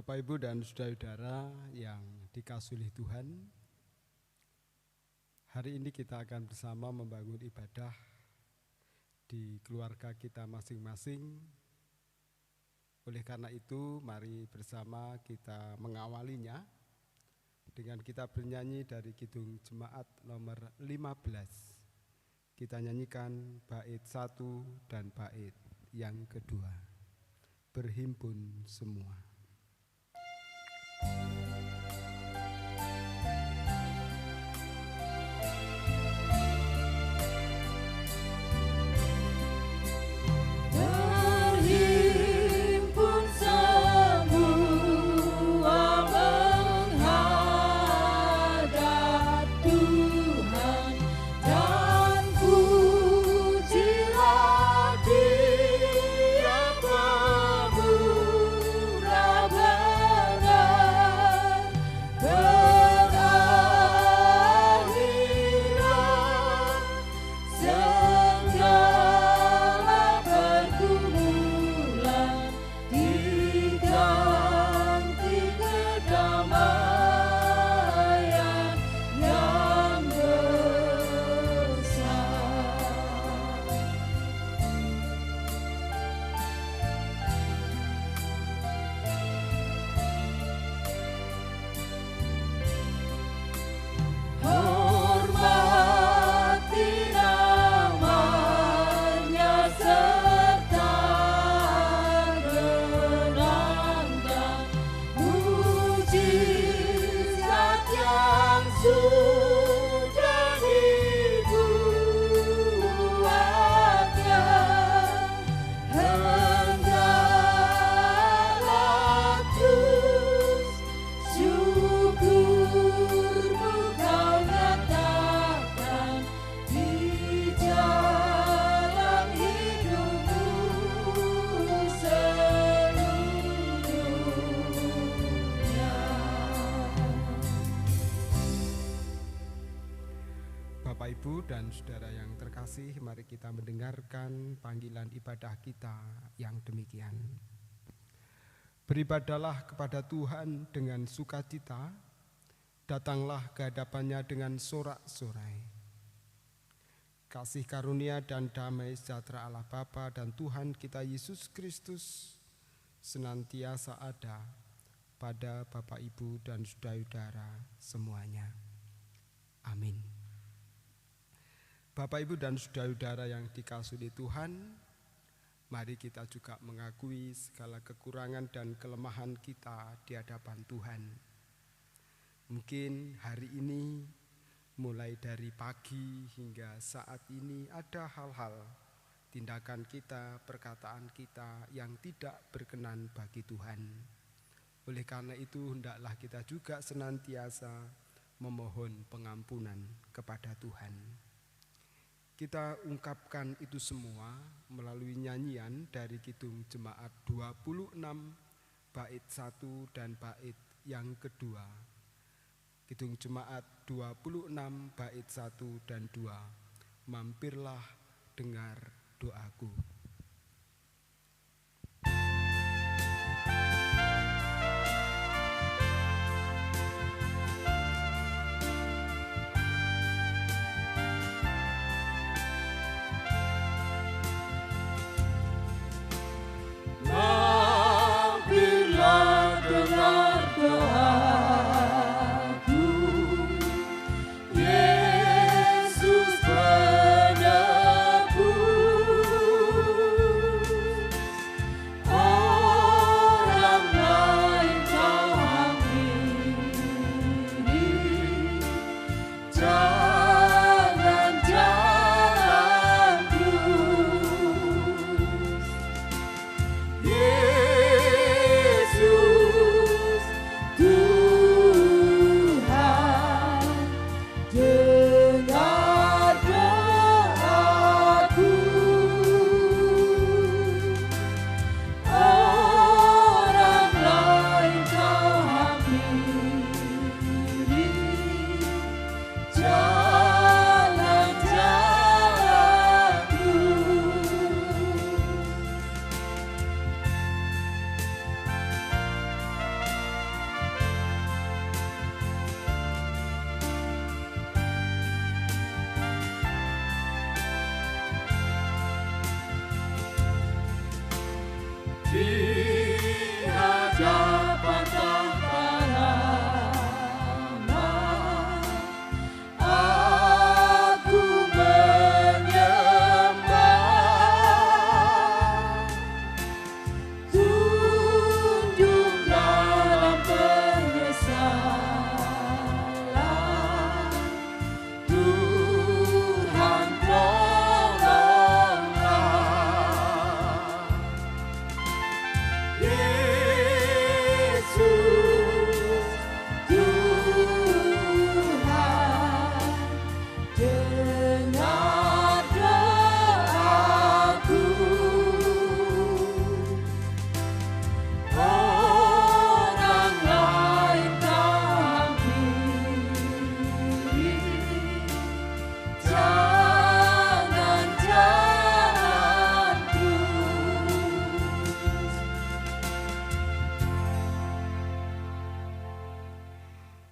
Bapak, Ibu, dan saudara-saudara yang dikasihi Tuhan, hari ini kita akan bersama membangun ibadah di keluarga kita masing-masing. Oleh karena itu, mari bersama kita mengawalinya dengan kita bernyanyi dari Kidung Jemaat nomor 15. Kita nyanyikan bait 1 dan bait yang kedua. Berhimpun semua. Bapak, Ibu, dan saudara yang terkasih, mari kita mendengarkan panggilan ibadah kita yang demikian. Beribadahlah kepada Tuhan dengan sukacita, datanglah ke hadapannya dengan sorak-sorai. Kasih karunia dan damai sejahtera Allah Bapa dan Tuhan kita Yesus Kristus senantiasa ada pada Bapak, Ibu, dan saudara-saudara semuanya. Amin. Bapak, Ibu, dan saudara-saudara yang dikasihi Tuhan, mari kita juga mengakui segala kekurangan dan kelemahan kita di hadapan Tuhan. Mungkin hari ini, mulai dari pagi hingga saat ini ada hal-hal, tindakan kita, perkataan kita yang tidak berkenan bagi Tuhan. Oleh karena itu, hendaklah kita juga senantiasa memohon pengampunan kepada Tuhan. Kita ungkapkan itu semua melalui nyanyian dari Kidung Jemaat 26, bait 1 dan bait yang kedua. Kidung Jemaat 26, bait 1 dan 2. Mampirlah dengar doaku. Yesus penebus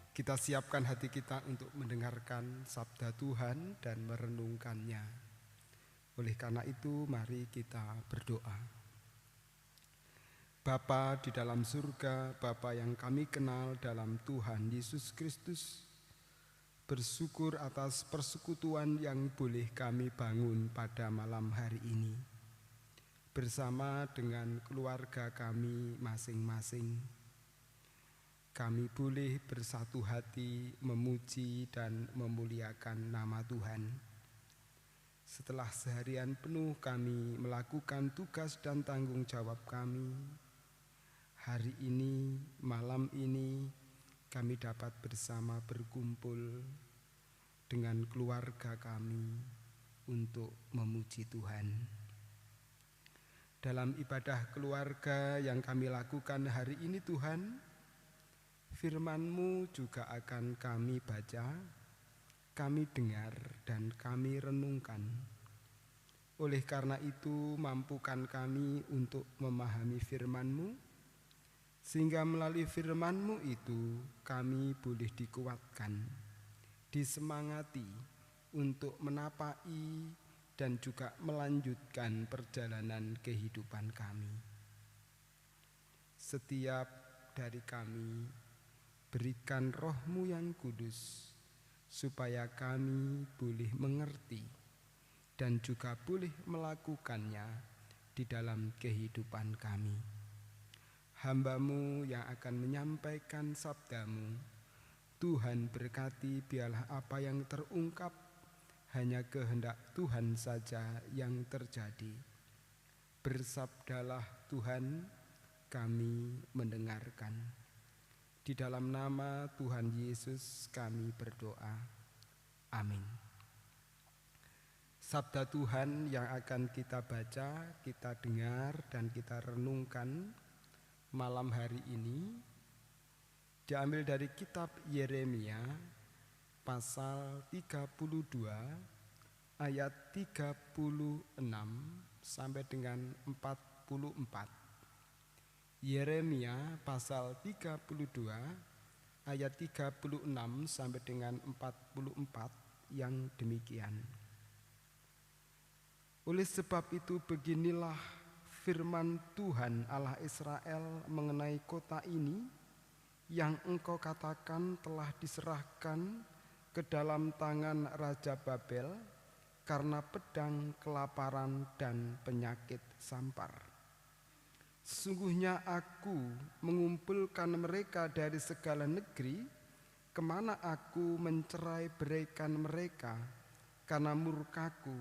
Kita siapkan hati kita untuk mendengarkan sabda Tuhan dan merenungkannya. Oleh karena itu, mari kita berdoa. Bapa di dalam surga, Bapa yang kami kenal dalam Tuhan Yesus Kristus, bersyukur atas persekutuan yang boleh kami bangun pada malam hari ini. Bersama dengan keluarga kami masing-masing, kami boleh bersatu hati memuji dan memuliakan nama Tuhan. Setelah seharian penuh kami melakukan tugas dan tanggung jawab kami, hari ini, malam ini, kami dapat bersama berkumpul dengan keluarga kami untuk memuji Tuhan. Dalam ibadah keluarga yang kami lakukan hari ini Tuhan, Firman-Mu juga akan kami baca, kami dengar, dan kami renungkan. Oleh karena itu, mampukan kami untuk memahami Firman-Mu, sehingga melalui Firman-Mu itu kami boleh dikuatkan, disemangati untuk menapai dan juga melanjutkan perjalanan kehidupan kami. Setiap dari kami, berikan Roh-Mu yang kudus, supaya kami boleh mengerti dan juga boleh melakukannya di dalam kehidupan kami. Hamba-Mu yang akan menyampaikan sabda-Mu, Tuhan berkati biarlah apa yang terungkap hanya kehendak Tuhan saja yang terjadi. Bersabdalah Tuhan, kami mendengarkan. Di dalam nama Tuhan Yesus kami berdoa. Amin. Sabda Tuhan yang akan kita baca, kita dengar, dan kita renungkan malam hari ini diambil dari kitab Yeremia pasal 32 ayat 36 sampai dengan 44. Yeremia pasal 32 ayat 36 sampai dengan 44 yang demikian. Oleh sebab itu beginilah firman Tuhan Allah Israel mengenai kota ini yang engkau katakan telah diserahkan ke dalam tangan Raja Babel karena pedang, kelaparan, dan penyakit sampar. Sesungguhnya aku mengumpulkan mereka dari segala negeri, kemana aku mencerai beraikan mereka karena murkaku,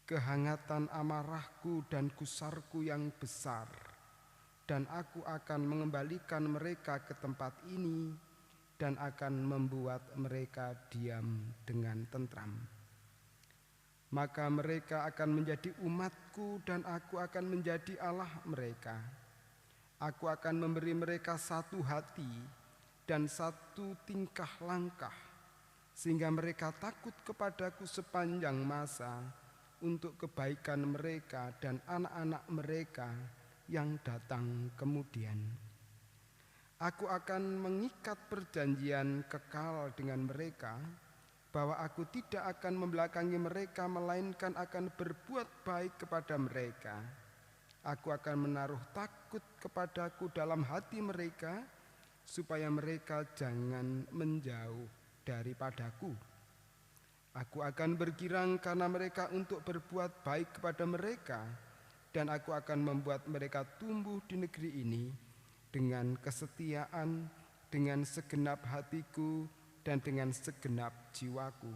kehangatan amarahku dan gusarku yang besar. Dan aku akan mengembalikan mereka ke tempat ini dan akan membuat mereka diam dengan tentram. Maka mereka akan menjadi umatku dan aku akan menjadi Allah mereka. Aku akan memberi mereka satu hati dan satu tingkah langkah, sehingga mereka takut kepadaku sepanjang masa untuk kebaikan mereka dan anak-anak mereka yang datang kemudian. Aku akan mengikat perjanjian kekal dengan mereka, bahwa aku tidak akan membelakangi mereka, melainkan akan berbuat baik kepada mereka. Aku akan menaruh takut kepadaku dalam hati mereka, supaya mereka jangan menjauh daripadaku. Aku akan bergirang karena mereka untuk berbuat baik kepada mereka, dan aku akan membuat mereka tumbuh di negeri ini dengan kesetiaan, dengan segenap hatiku, dan dengan segenap jiwaku.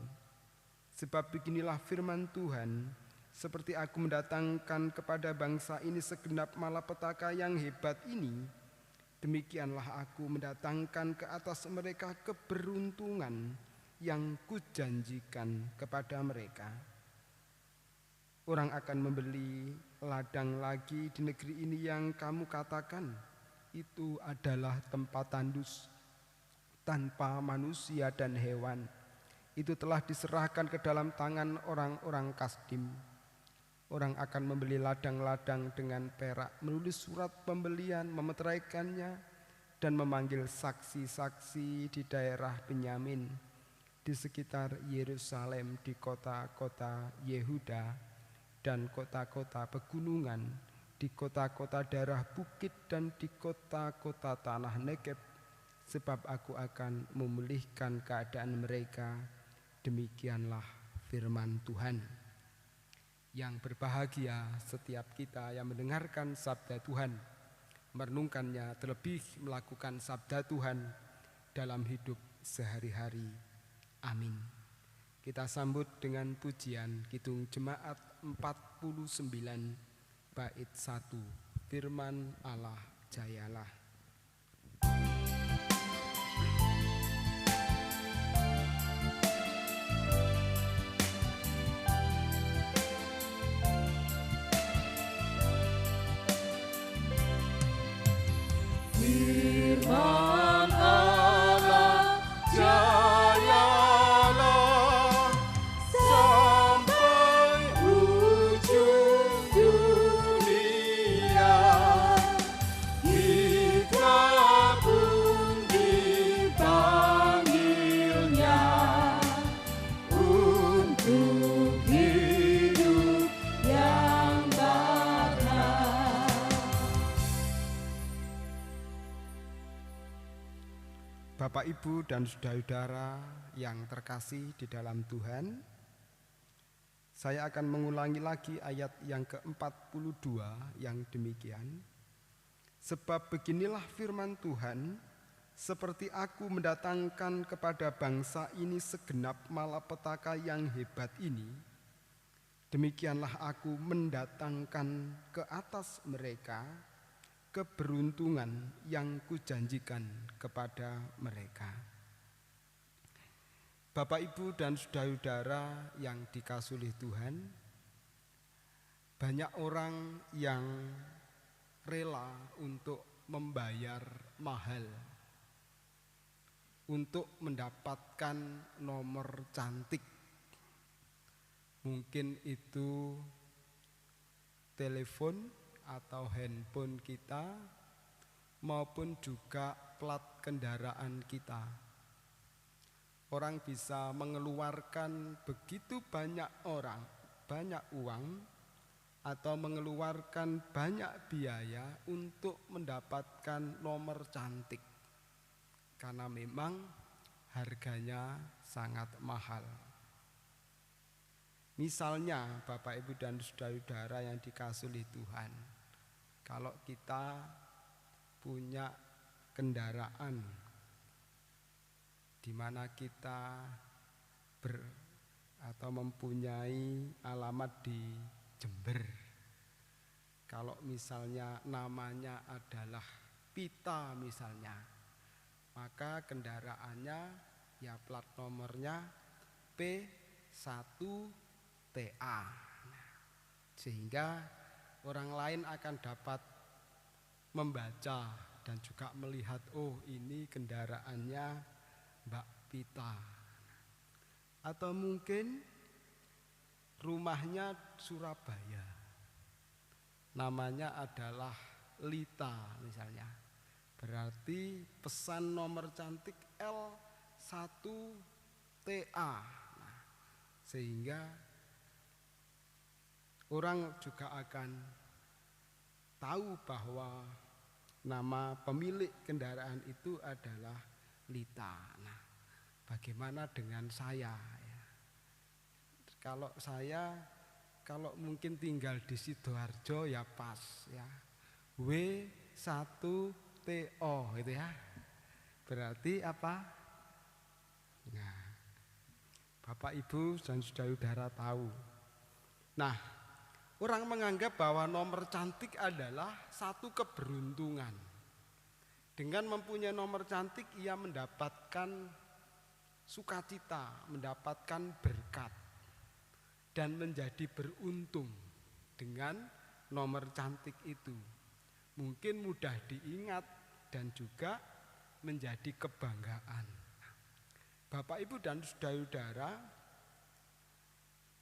Sebab beginilah firman Tuhan, seperti aku mendatangkan kepada bangsa ini segenap malapetaka yang hebat ini, demikianlah aku mendatangkan ke atas mereka keberuntungan yang kujanjikan kepada mereka. Orang akan membeli ladang lagi di negeri ini yang kamu katakan itu adalah tempat tandus tanpa manusia dan hewan. Itu telah diserahkan ke dalam tangan orang-orang Kasdim. Orang akan membeli ladang-ladang dengan perak, menulis surat pembelian, memeteraikannya, dan memanggil saksi-saksi di daerah Benyamin, di sekitar Yerusalem, di kota-kota Yehuda dan kota-kota pegunungan, di kota-kota daerah bukit dan di kota-kota tanah Negeb, sebab aku akan memulihkan keadaan mereka. Demikianlah firman Tuhan. Yang berbahagia setiap kita yang mendengarkan sabda Tuhan, merenungkannya, terlebih melakukan sabda Tuhan dalam hidup sehari-hari. Amin. Kita sambut dengan pujian Kidung Jemaat 49 bait 1, Firman Allah jayalah. Firman Allah jayalah sampai ujung dunia. Kita pun dipanggilnya untuk hidup yang baik. Bapak, Ibu, dan saudara-saudara yang terkasih di dalam Tuhan, saya akan mengulangi lagi ayat yang ke-42 yang demikian. Sebab beginilah firman Tuhan, seperti aku mendatangkan kepada bangsa ini segenap malapetaka yang hebat ini, demikianlah aku mendatangkan ke atas mereka keberuntungan yang kujanjikan kepada mereka. Bapak, Ibu, dan saudara-saudara yang dikasihi Tuhan, banyak orang yang rela untuk membayar mahal untuk mendapatkan nomor cantik. Mungkin itu telepon atau handphone kita, maupun juga plat kendaraan kita. Orang bisa mengeluarkan begitu banyak uang atau mengeluarkan banyak biaya untuk mendapatkan nomor cantik, karena memang harganya sangat mahal. Misalnya Bapak, Ibu, dan saudara-saudara yang dikasihi Tuhan, kalau kita punya kendaraan di mana kita atau mempunyai alamat di Jember. Kalau misalnya namanya adalah Pita misalnya, maka kendaraannya ya plat nomornya P1TA. Sehingga orang lain akan dapat membaca dan juga melihat, oh ini kendaraannya Mbak Pita. Atau mungkin rumahnya Surabaya, namanya adalah Lita misalnya, berarti pesan nomor cantik L1TA. Nah, sehingga orang juga akan tahu bahwa nama pemilik kendaraan itu adalah Lita. Nah, bagaimana dengan saya? Kalau saya, kalau mungkin tinggal di Sidoarjo ya pas ya, W1TO gitu ya. Berarti apa? Nah, Bapak, Ibu, dan saudara-saudara tahu. Nah, orang menganggap bahwa nomor cantik adalah satu keberuntungan. Dengan mempunyai nomor cantik, ia mendapatkan sukacita, mendapatkan berkat, dan menjadi beruntung dengan nomor cantik itu. Mungkin mudah diingat dan juga menjadi kebanggaan. Bapak, Ibu, dan saudara-saudara,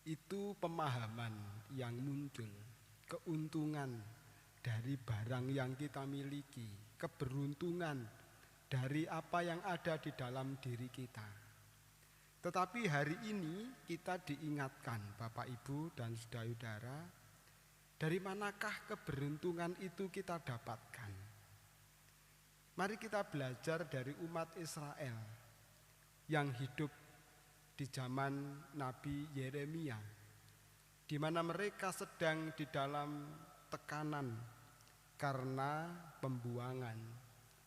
itu pemahaman yang muncul, keuntungan dari barang yang kita miliki, keberuntungan dari apa yang ada di dalam diri kita. Tetapi hari ini kita diingatkan Bapak Ibu dan saudara-saudara, dari manakah keberuntungan itu kita dapatkan? Mari kita belajar dari umat Israel yang hidup di zaman Nabi Yeremia, di mana mereka sedang di dalam tekanan karena pembuangan,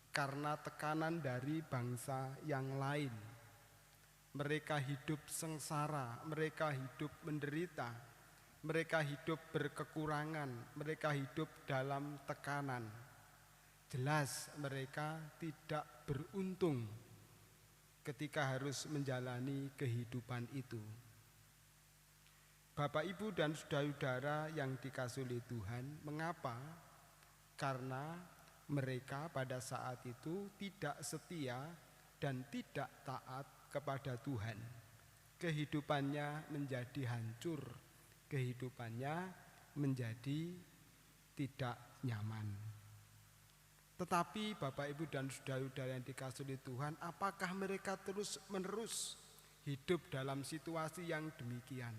karena tekanan dari bangsa yang lain. Mereka hidup sengsara, mereka hidup menderita, mereka hidup berkekurangan, mereka hidup dalam tekanan. Jelas mereka tidak beruntung ketika harus menjalani kehidupan itu. Bapak, Ibu, dan saudara-saudara yang dikasihi Tuhan, mengapa? Karena mereka pada saat itu tidak setia dan tidak taat kepada Tuhan. Kehidupannya menjadi hancur, kehidupannya menjadi tidak nyaman. Tetapi Bapak, Ibu, dan saudara-saudara yang dikasihi Tuhan, apakah mereka terus-menerus hidup dalam situasi yang demikian?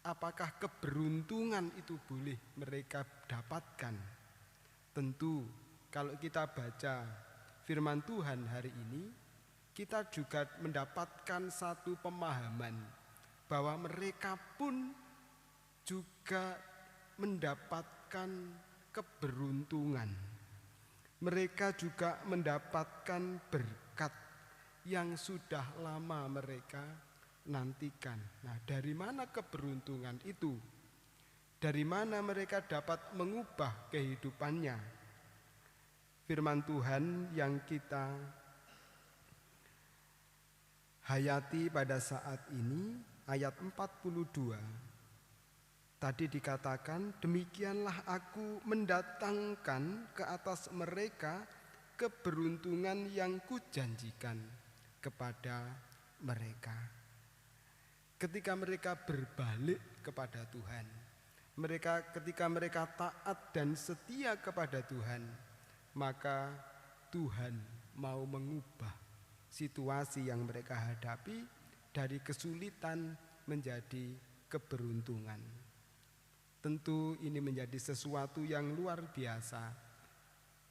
Apakah keberuntungan itu boleh mereka dapatkan? Tentu kalau kita baca firman Tuhan hari ini, kita juga mendapatkan satu pemahaman bahwa mereka pun juga mendapatkan keberuntungan. Mereka juga mendapatkan berkat yang sudah lama mereka nantikan. Nah, dari mana keberuntungan itu? Dari mana mereka dapat mengubah kehidupannya? Firman Tuhan yang kita hayati pada saat ini, ayat 42. Tadi dikatakan, demikianlah aku mendatangkan ke atas mereka keberuntungan yang kujanjikan kepada mereka. Ketika mereka berbalik kepada Tuhan, ketika mereka taat dan setia kepada Tuhan, maka Tuhan mau mengubah situasi yang mereka hadapi dari kesulitan menjadi keberuntungan. Tentu ini menjadi sesuatu yang luar biasa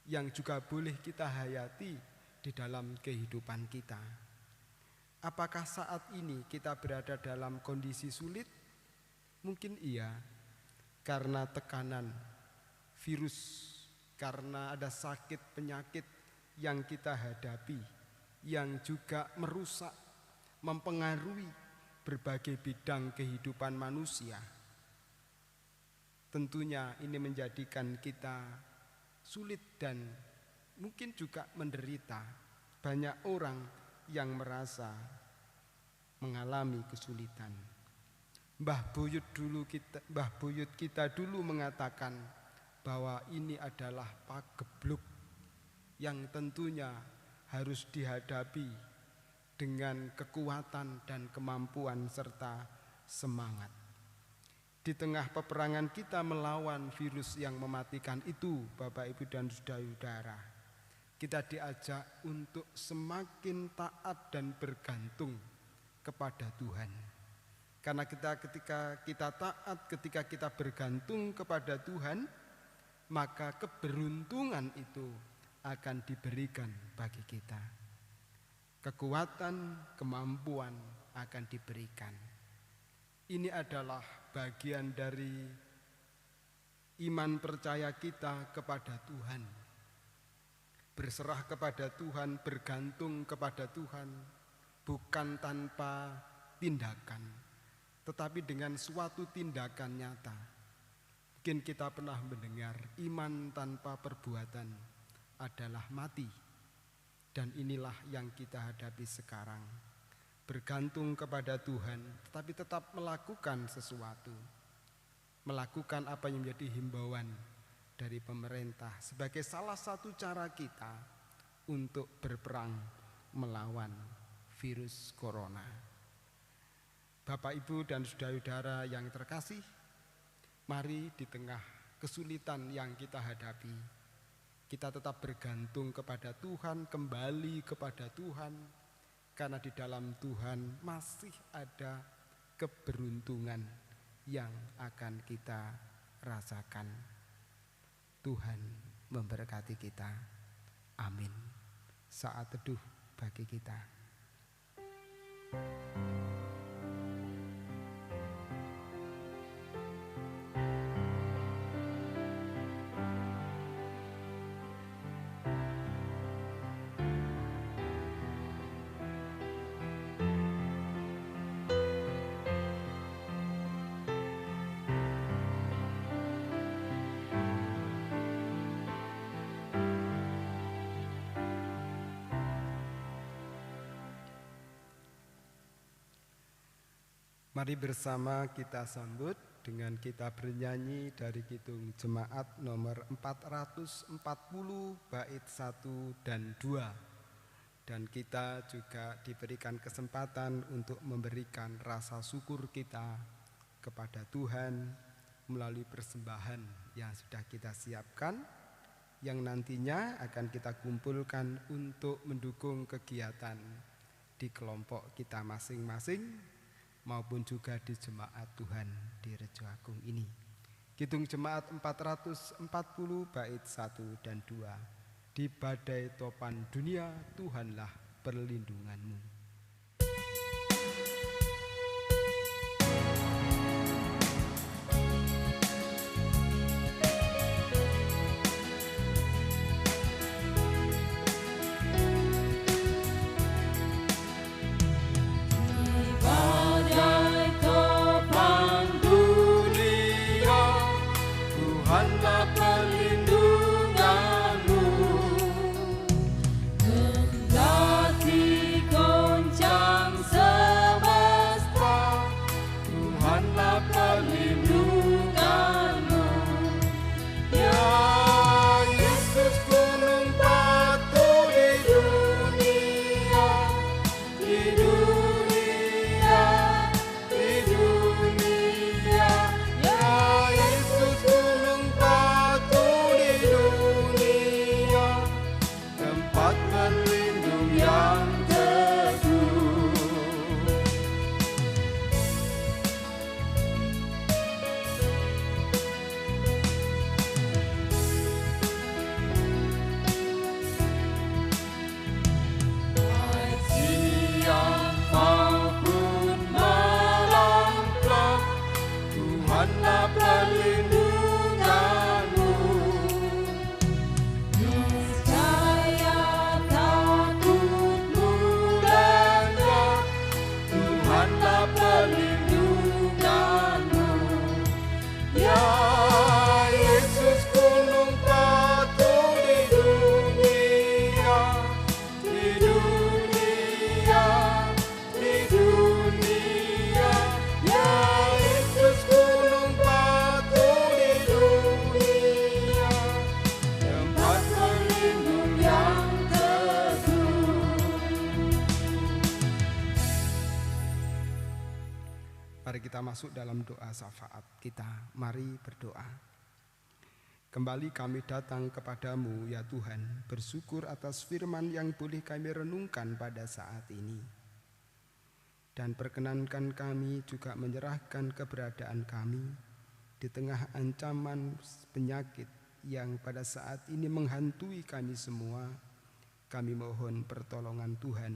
yang juga boleh kita hayati di dalam kehidupan kita. Apakah saat ini kita berada dalam kondisi sulit? Mungkin iya, karena tekanan virus, karena ada sakit penyakit yang kita hadapi, yang juga merusak, mempengaruhi berbagai bidang kehidupan manusia. Tentunya ini menjadikan kita sulit dan mungkin juga menderita. Banyak orang yang merasa mengalami kesulitan. Mbah Buyut kita dulu mengatakan bahwa ini adalah pagebluk yang tentunya harus dihadapi dengan kekuatan dan kemampuan serta semangat. Di tengah peperangan kita melawan virus yang mematikan itu, Bapak, Ibu, dan saudara-saudara, kita diajak untuk semakin taat dan bergantung kepada Tuhan. Karena ketika kita taat, ketika kita bergantung kepada Tuhan, maka keberuntungan itu akan diberikan bagi kita. Kekuatan, kemampuan akan diberikan. Ini adalah bagian dari iman percaya kita kepada Tuhan. Berserah kepada Tuhan, bergantung kepada Tuhan, bukan tanpa tindakan, tetapi dengan suatu tindakan nyata. Mungkin kita pernah mendengar iman tanpa perbuatan adalah mati. Dan inilah yang kita hadapi sekarang. Bergantung kepada Tuhan, tetapi tetap melakukan sesuatu. Melakukan apa yang menjadi himbauan dari pemerintah sebagai salah satu cara kita untuk berperang melawan virus corona. Bapak, Ibu, dan saudara-saudara yang terkasih, mari di tengah kesulitan yang kita hadapi, Kita tetap bergantung kepada Tuhan, kembali kepada Tuhan, karena di dalam Tuhan masih ada keberuntungan yang akan kita rasakan. Tuhan memberkati kita. Amin. Saat teduh bagi kita. Mari bersama kita sambut dengan kita bernyanyi dari Kidung Jemaat nomor 440 bait 1 dan 2. Dan kita juga diberikan kesempatan untuk memberikan rasa syukur kita kepada Tuhan melalui persembahan yang sudah kita siapkan, yang nantinya akan kita kumpulkan untuk mendukung kegiatan di kelompok kita masing-masing maupun juga di jemaat Tuhan di Rejo Agung ini. Kidung Jemaat 440 bait 1 dan 2. Di badai topan dunia Tuhanlah perlindunganmu. Masuk dalam doa syafaat kita. Mari berdoa. Kembali kami datang kepadamu ya Tuhan, bersyukur atas firman yang boleh kami renungkan pada saat ini. Dan perkenankan kami juga menyerahkan keberadaan kami di tengah ancaman penyakit yang pada saat ini menghantui kami semua. Kami mohon pertolongan Tuhan,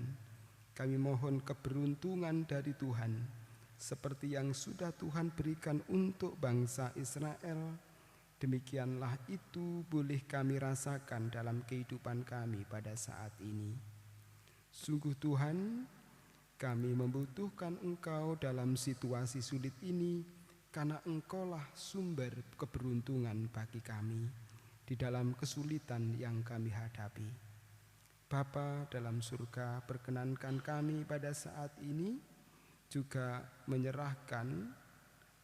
kami mohon keberuntungan dari Tuhan, seperti yang sudah Tuhan berikan untuk bangsa Israel. Demikianlah itu boleh kami rasakan dalam kehidupan kami pada saat ini. Sungguh Tuhan, kami membutuhkan Engkau dalam situasi sulit ini, karena Engkaulah sumber keberuntungan bagi kami di dalam kesulitan yang kami hadapi. Bapa dalam surga, perkenankan kami pada saat ini juga menyerahkan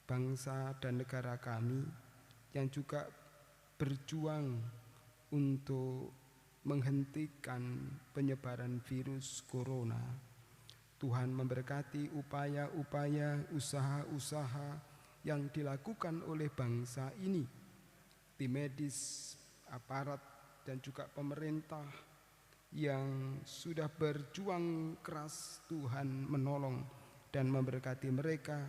bangsa dan negara kami yang juga berjuang untuk menghentikan penyebaran virus corona. Tuhan memberkati upaya-upaya, usaha-usaha yang dilakukan oleh bangsa ini, tim medis, aparat dan juga pemerintah yang sudah berjuang keras. Tuhan menolong dan memberkati mereka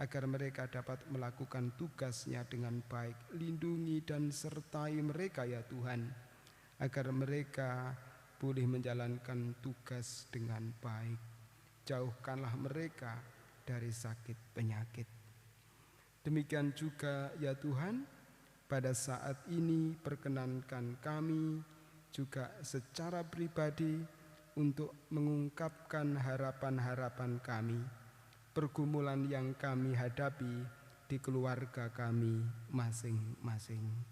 agar mereka dapat melakukan tugasnya dengan baik. Lindungi dan sertai mereka ya Tuhan, agar mereka boleh menjalankan tugas dengan baik. Jauhkanlah mereka dari sakit penyakit. Demikian juga ya Tuhan, pada saat ini perkenankan kami juga secara pribadi untuk mengungkapkan harapan-harapan kami, pergumulan yang kami hadapi di keluarga kami masing-masing.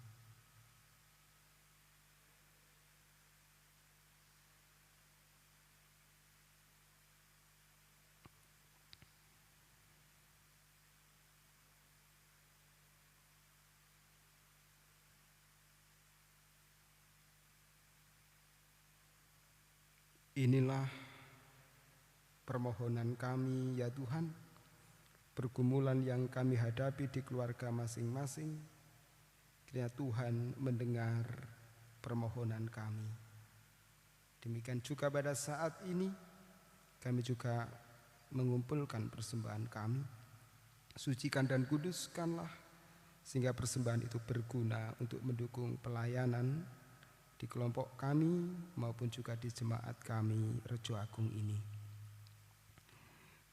Inilah permohonan kami ya Tuhan, pergumulan yang kami hadapi di keluarga masing-masing. Kiranya Tuhan mendengar permohonan kami. Demikian juga pada saat ini kami juga mengumpulkan persembahan kami. Sucikan dan kuduskanlah sehingga persembahan itu berguna untuk mendukung pelayanan di kelompok kami maupun juga di jemaat kami Rejo Agung ini.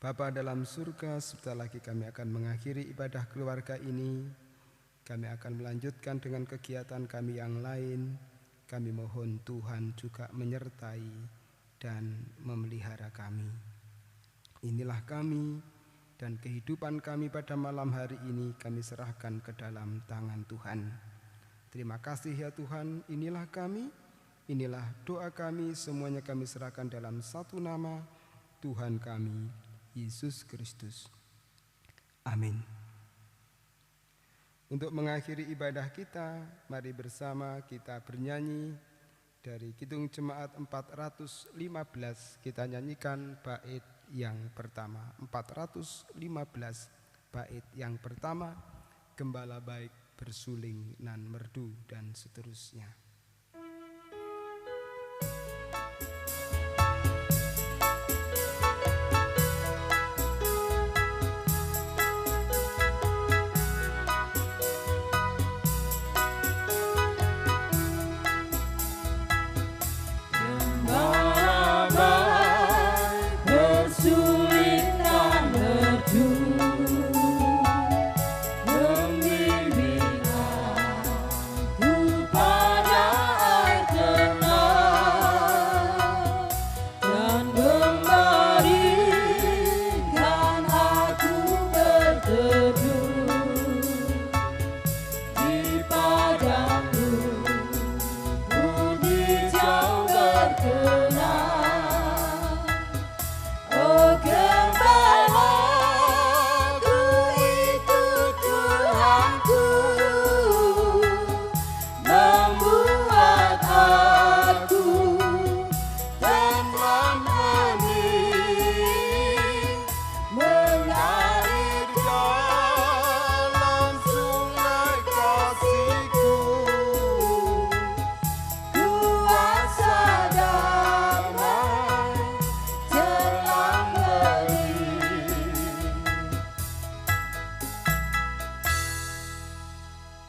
Bapa dalam surga, sebentar lagi kami akan mengakhiri ibadah keluarga ini. Kami akan melanjutkan dengan kegiatan kami yang lain. Kami mohon Tuhan juga menyertai dan memelihara kami. Inilah kami dan kehidupan kami pada malam hari ini kami serahkan ke dalam tangan Tuhan. Terima kasih ya Tuhan, inilah kami, inilah doa kami, semuanya kami serahkan dalam satu nama, Tuhan kami, Yesus Kristus. Amin. Untuk mengakhiri ibadah kita, mari bersama kita bernyanyi dari Kidung Jemaat 415, kita nyanyikan bait yang pertama. 415 bait yang pertama, Gembala baik bersuling nan merdu dan seterusnya.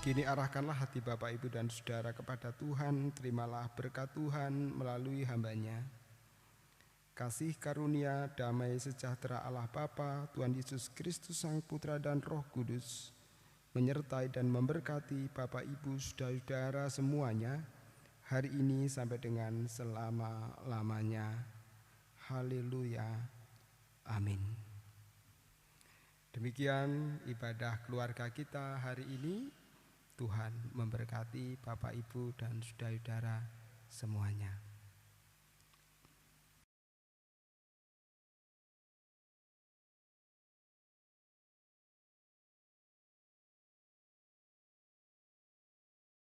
Kini arahkanlah hati Bapak, Ibu, dan Saudara kepada Tuhan. Terimalah berkat Tuhan melalui hamba-Nya. Kasih karunia, damai sejahtera Allah Bapa, Tuhan Yesus Kristus Sang Putra dan Roh Kudus menyertai dan memberkati Bapak, Ibu, Saudara-saudara semuanya hari ini sampai dengan selama-lamanya. Haleluya. Amin. Demikian ibadah keluarga kita hari ini. Tuhan memberkati Bapak, Ibu, dan saudara-saudara semuanya.